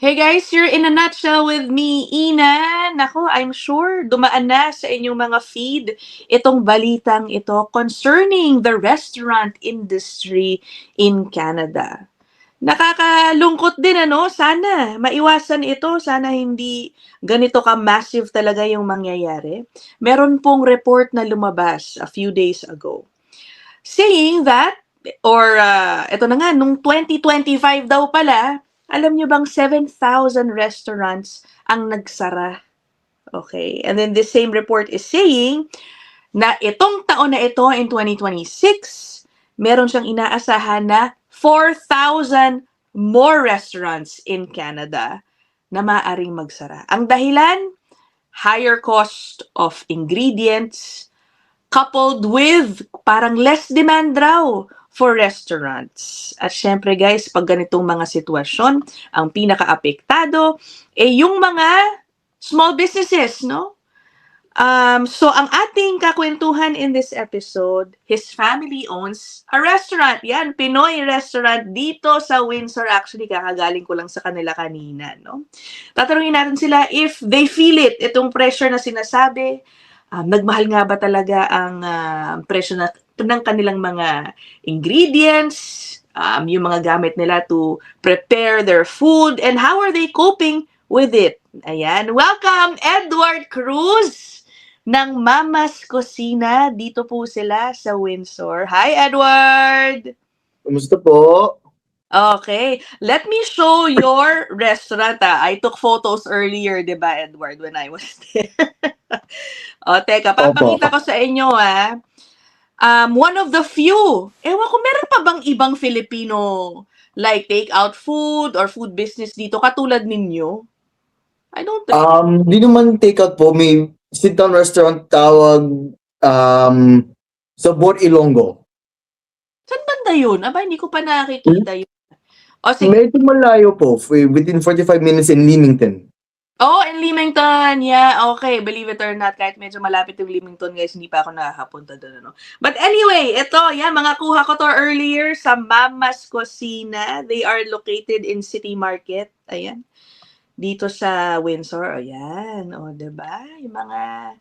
Hey guys, you're in a nutshell with me, Ina. Nako, I'm sure dumaan na sa inyong mga feed itong balitang ito concerning the restaurant industry in Canada. Nakakalungkot din ano, sana maiwasan ito, sana hindi ganito ka-massive talaga yung mangyayari. Meron pong report na lumabas a few days ago saying that, or ito na nga, nung 2025 daw pala, alam nyo bang 7,000 restaurants ang nagsara? Okay. And then this same report is saying na itong taon na ito, in 2026, meron siyang inaasahan na 4,000 more restaurants in Canada na maaaring magsara. Ang dahilan, higher cost of ingredients, coupled with parang less demand raw for restaurants. At syempre guys, pag ganitong mga sitwasyon, ang pinaka-apektado yung mga small businesses, no? So ang ating kakwentuhan in this episode, his family owns a restaurant. Yan, Pinoy restaurant dito sa Windsor. Actually, kakagaling ko lang sa kanila kanina, no? Tatanungin natin sila if they feel it, itong pressure na sinasabi. Nagmahal nga ba talaga ang presyo ng kanilang mga ingredients, yung mga gamit nila to prepare their food, and how are they coping with it? Ayan, welcome Edward Cruz ng Mama's Cocina. Dito po sila sa Windsor. Hi, Edward! Kumusta po? Okay, let me show your restaurant. I took photos earlier, di ba, Edward, when I was there. O, teka, papakita ko sa inyo, one of the few, ewan ko, meron pa bang ibang Filipino, like, take-out food or food business dito, katulad ninyo? I don't think. Di naman take-out po. May sit-down restaurant tawag sa Bor Ilonggo. Saan banda yun? Aba, hindi ko pa nakikita yun. O, sige. Medyo malayo po. Within 45 minutes in Leamington. Oh, in Leamington. Yeah, okay. Believe it or not, kahit medyo malapit yung Leamington, guys, hindi pa ako nakakapunta doon. Ano? But anyway, ito, yan, mga kuha ko to earlier sa Mama's Cocina. They are located in City Market. Ayan. Dito sa Windsor. Ayan. O, diba? Yung mga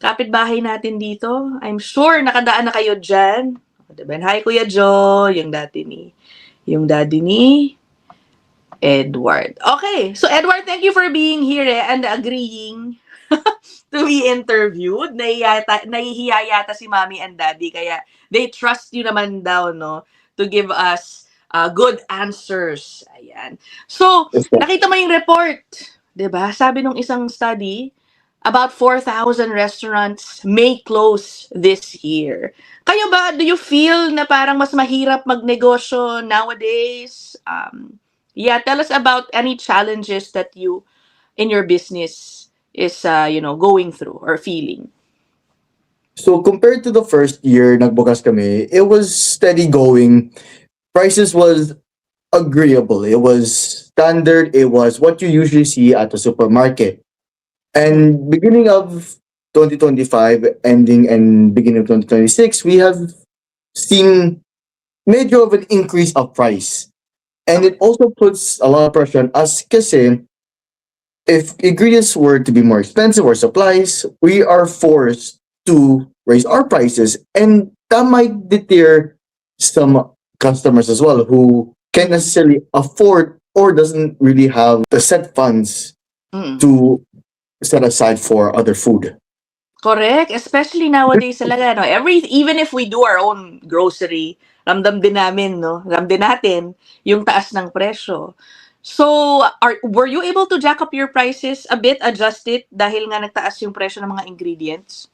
kapitbahay natin dito. I'm sure nakadaan na kayo dyan. O, diba? Hi, Kuya Joe. Yung daddy ni Edward. Okay. So, Edward, thank you for being here and agreeing to be interviewed. Nahihiya yata si Mommy and Daddy, kaya they trust you naman daw, no, to give us good answers. Ayan. So, nakita mo yung report, 'di ba? Sabi nung isang study, about 4,000 restaurants may close this year. Kayo ba, do you feel na parang mas mahirap magnegosyo nowadays? Yeah, tell us about any challenges that you in your business is going through or feeling. So compared to the first year nagbukas kami, it was steady going. Prices was agreeable. It was standard. It was what you usually see at the supermarket. And beginning of 2025, ending and beginning of 2026, we have seen medyo of an increase of price. And it also puts a lot of pressure on us kasi if ingredients were to be more expensive or supplies, we are forced to raise our prices, and that might deter some customers as well who can't necessarily afford or doesn't really have the set funds to set aside for other food. Correct, especially nowadays talaga, no. Even if we do our own grocery, ramdam din natin yung taas ng presyo. So, were you able to jack up your prices a bit, adjust it dahil nga nagtaas yung presyo ng mga ingredients?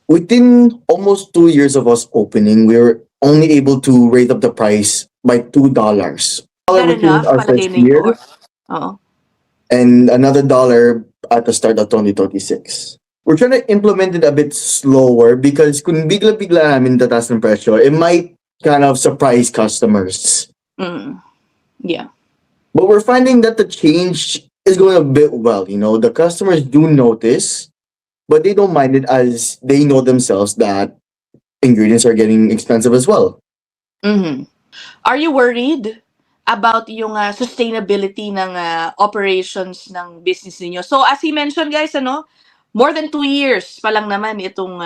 Within almost 2 years of us opening, we were only able to raise up the price by $2. Not enough, our palagay first na year, Oo. and another $1 at the start of 2026. We're trying to implement it a bit slower because kung bigla-bigla namin tataas ng presyo, it might kind of surprise customers. Yeah. But we're finding that the change is going a bit well. You know, the customers do notice, but they don't mind it as they know themselves that ingredients are getting expensive as well. Are you worried about yung sustainability ng operations ng business niyo. So as he mentioned guys, more than 2 years pa lang naman itong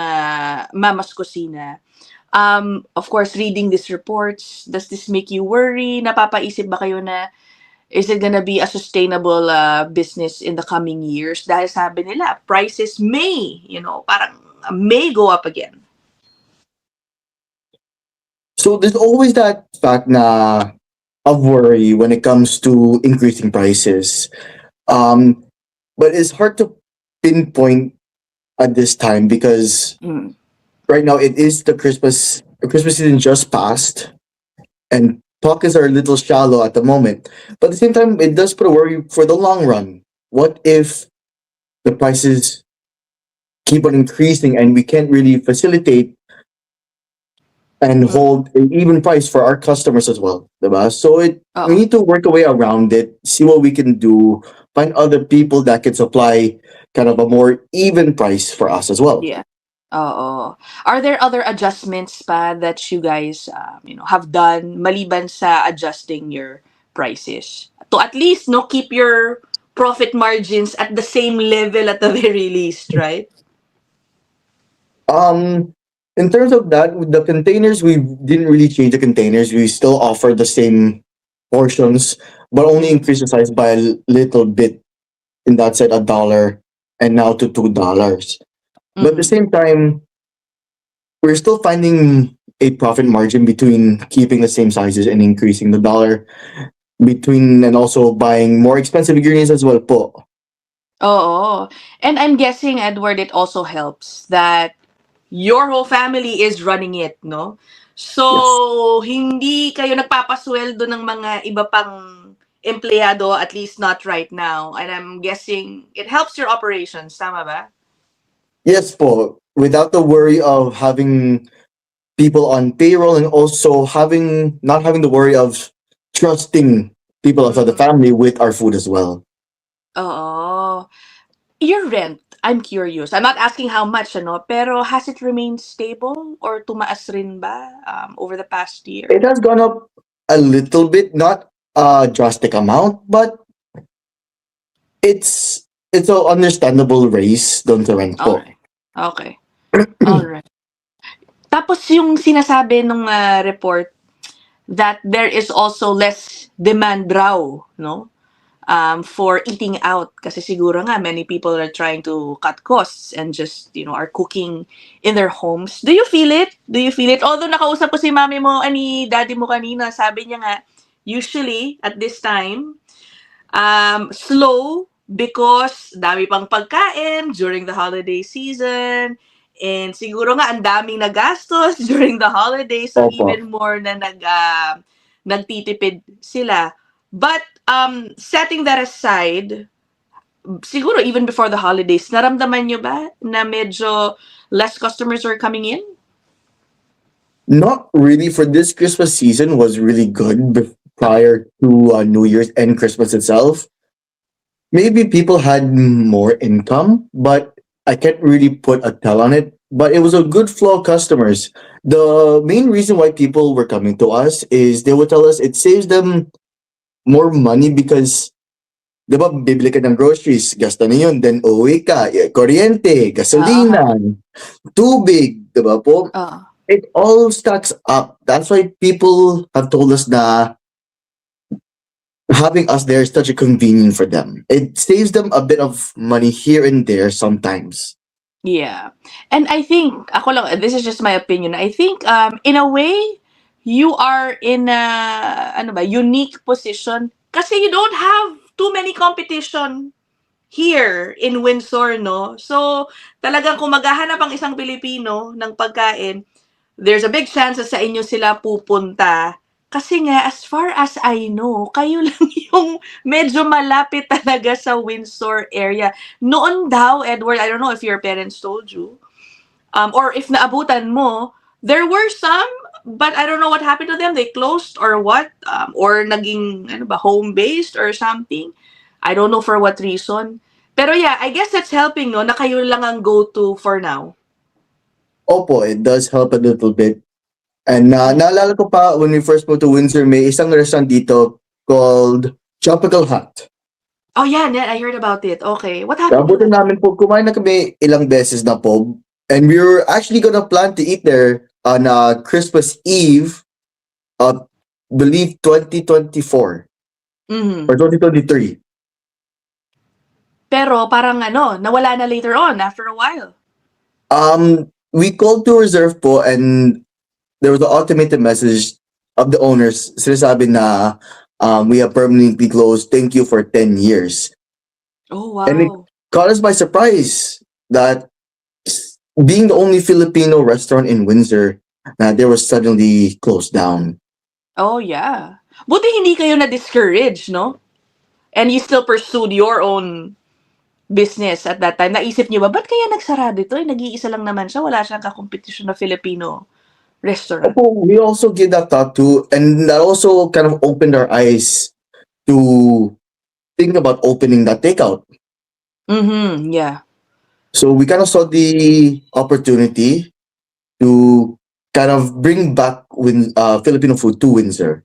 Mama's Kusina. Of course, reading these reports, does this make you worry? Napapaisip ba kayo na is it gonna be a sustainable business in the coming years? Dahil sabi nila, prices may, parang may go up again. So there's always that fact na of worry when it comes to increasing prices. But it's hard to pinpoint at this time because Mm. right now it is the Christmas season just passed, and pockets are a little shallow at the moment. But at the same time, it does put a worry for the long run. What if the prices keep on increasing and we can't really facilitate and hold an even price for our customers as well, diba? So we Oo. need to work a way around it, see what we can do, find other people that can supply kind of a more even price for us as well. Yeah. Oo. Are there other adjustments pa that you guys, have done maliban sa adjusting your prices? To at least, keep your profit margins at the same level at the very least, right? In terms of that, with the containers, we didn't really change the containers. We still offer the same portions, but only increase the size by a little bit. In that said, $1, and now to $2. But at the Mhm. same time, we're still finding a profit margin between keeping the same sizes and increasing the dollar between, and also buying more expensive ingredients as well po. Oo. And I'm guessing, Edward, it also helps that your whole family is running it, no? Yes. So, hindi kayo nagpapasweldo ng mga iba pang empleyado, at least not right now. And I'm guessing it helps your operations, tama ba? Yes po. Without the worry of having people on payroll, and also not having the worry of trusting people outside the Mm. family with our food as well. Oo. Your rent, I'm curious. I'm not asking how much, pero has it remained stable or tumaas rin ba over the past year? It has gone up a little bit, not a drastic amount, but it's a understandable raise doon sa rent po. Alright. Okay. Alright. Tapos yung sinasabi nung report that there is also less demand raw, no? For eating out. Kasi siguro nga, many people are trying to cut costs and just, are cooking in their homes. Do you feel it? Do you feel it? Although nakausap ko si mami mo, ani daddy mo kanina, sabi niya nga, usually, at this time, slow because dami pang pagkain during the holiday season. And siguro nga ang daming nagastos during the holidays, so Opo. even more na nagtitipid sila. But setting that aside, siguro even before the holidays, naramdaman nyo ba na medyo less customers are coming in? Not really. For this Christmas season was really good prior to New Year's and Christmas itself. Maybe people had more income, but I can't really put a tell on it. But it was a good flow of customers. The main reason why people were coming to us is they would tell us it saves them more money because, di ba, bibili ka ng groceries, gasta na yun, then uwi ka, kuryente, gasolina, tubig, di ba po? It all stacks up. That's why people have told us that having us there is such a convenient for them. It saves them a bit of money here and there sometimes. Yeah. And I think, ako lang, this is just my opinion. I think, in a way, you are in a, unique position kasi you don't have too many competition here in Windsor, no? So, talagang kung maghahanap ang isang Pilipino ng pagkain, there's a big chance sa inyo sila pupunta. Kasi nga, as far as I know, kayo lang yung medyo malapit talaga sa Windsor area. Noon daw, Edward, I don't know if your parents told you, or if naabutan mo, there were some, but I don't know what happened to them. They closed or what, or naging home-based or something. I don't know for what reason. Pero yeah, I guess that's helping, no, na kayo lang ang go-to for now. Opo, it does help a little bit. And naalala ko pa, when we first moved to Windsor, may isang restaurant dito, called Tropical Hut. Oh, yeah, I heard about it. Okay. What happened to Abutin that? namin po, kumain na kami ilang beses na po. And we were actually gonna plan to eat there on Christmas Eve of, believe, 2024 Mhm. or 2023. Pero parang nawala na later on after a while. We called to reserve po, and there was an automated message of the owners. Sinasabi na we have permanently closed. Thank you for 10 years. Oh, And it wow. caught us by surprise that being the only Filipino restaurant in Windsor, they were suddenly closed down. Oh, yeah. Buti hindi kayo na-discourage, no? And you still pursued your own business at that time. Naisip niyo ba, ba't kaya nagsarado ito? Nag-iisa lang naman siya. Wala siyang kakompetisyon na Filipino restaurant. Opo, we also give that thought too, and that also kind of opened our eyes to think about opening that takeout. Mm-hmm. Yeah. So we kind of saw the opportunity to kind of bring back Filipino food to Windsor.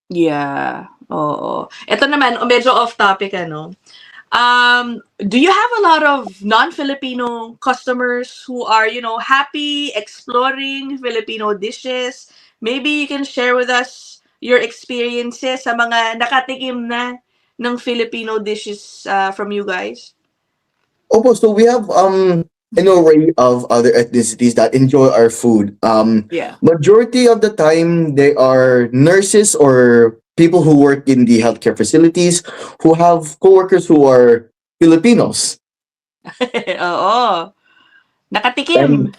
Yeah. Oo. Ito naman, medyo off topic, do you have a lot of non-Filipino customers who are, happy exploring Filipino dishes? Maybe you can share with us your experiences sa mga nakatikim na ng Filipino dishes from you guys. Opo, so we have an array of other ethnicities that enjoy our food. Yeah. Majority of the time they are nurses or people who work in the healthcare facilities who have coworkers who are Filipinos. Oo. Nakatikim. And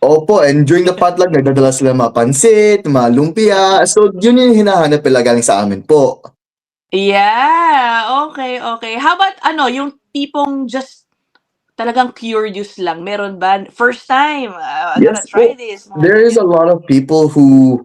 opo, and during the potluck, nagdadala sila mga pansit, mga lumpia. So, yun yung hinahanap nila galing sa amin po. Yeah. Okay, okay. How about yung tipong just talagang curious lang? Meron ba? First time, I gotta Yes try po. this. Mga There is ganyan. a lot of people who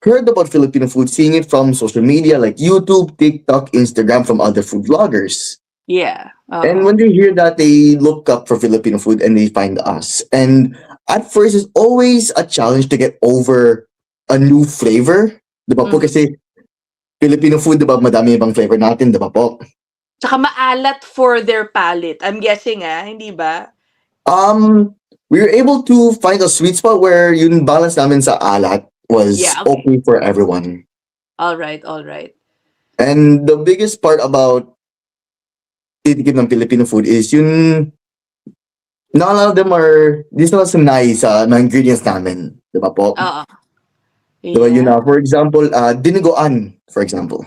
heard about Filipino food, seeing it from social media like YouTube, TikTok, Instagram, from other food vloggers. Yeah. And Oo. when they hear that, they look up for Filipino food and they find us. And at first, it's always a challenge to get over a new flavor. Diba po? Mhm. Kasi Filipino food, diba, madami ibang flavor natin, diba po? Tsaka maalat for their palate. I'm guessing, hindi ba? We were able to find a sweet spot where yung balance namin sa alat was Yeah, okay. okay for everyone. All right, all right. And the biggest part about titikim ng Filipino food is yung not a lot of them are, di sila sanay sa mga ingredients namin. Diba po? Oo. Diba yun Yeah. for example, dinigoan, for example.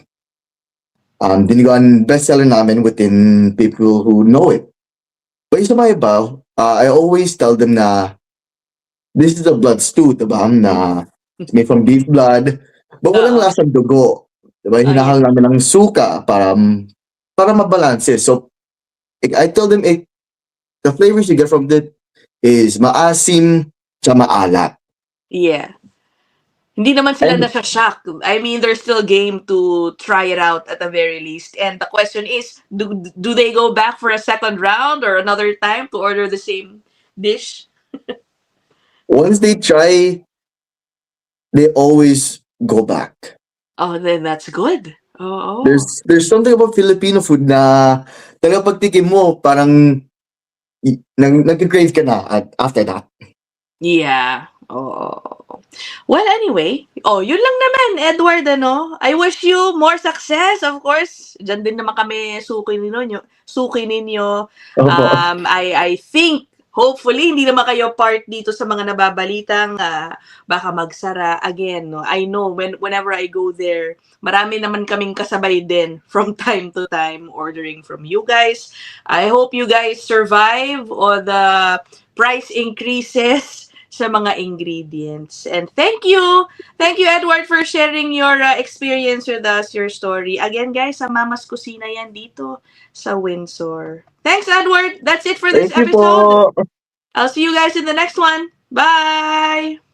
Dinigoan bestseller namin within people who know it. But yung sa mga iba, I always tell them na this is a blood stew, diba? Na it's made from beef blood. But walang Oo. lasang dugo. Diba? Hinahal namin ng suka para mabalanse. So, I tell them the flavors you get from it is maasim tsaka maalat. Yeah. Hindi naman sila And nasa-shock. I mean, they're still game to try it out at the very least. And the question is, do they go back for a second round or another time to order the same dish? once they try, they always go back. Oh, then that's good. Oo. There's something about Filipino food na talaga pagtikim mo, parang nag-crave ka na after that. Yeah. Oo. Well, anyway. Yun lang naman, Edward, I wish you more success, of course. Diyan din naman kami suki ninyo. Opo. I think, hopefully, hindi naman kayo part dito sa mga nababalitang baka magsara again, no? I know, whenever I go there, marami naman kaming kasabay din from time to time ordering from you guys. I hope you guys survive all the price increases sa mga ingredients. And thank you! Thank you, Edward, for sharing your experience with us, your story. Again, guys, sa Mama's Kusina yan dito sa Windsor. Thanks, Edward! That's it for this Thank you episode. po. I'll see you guys in the next one. Bye!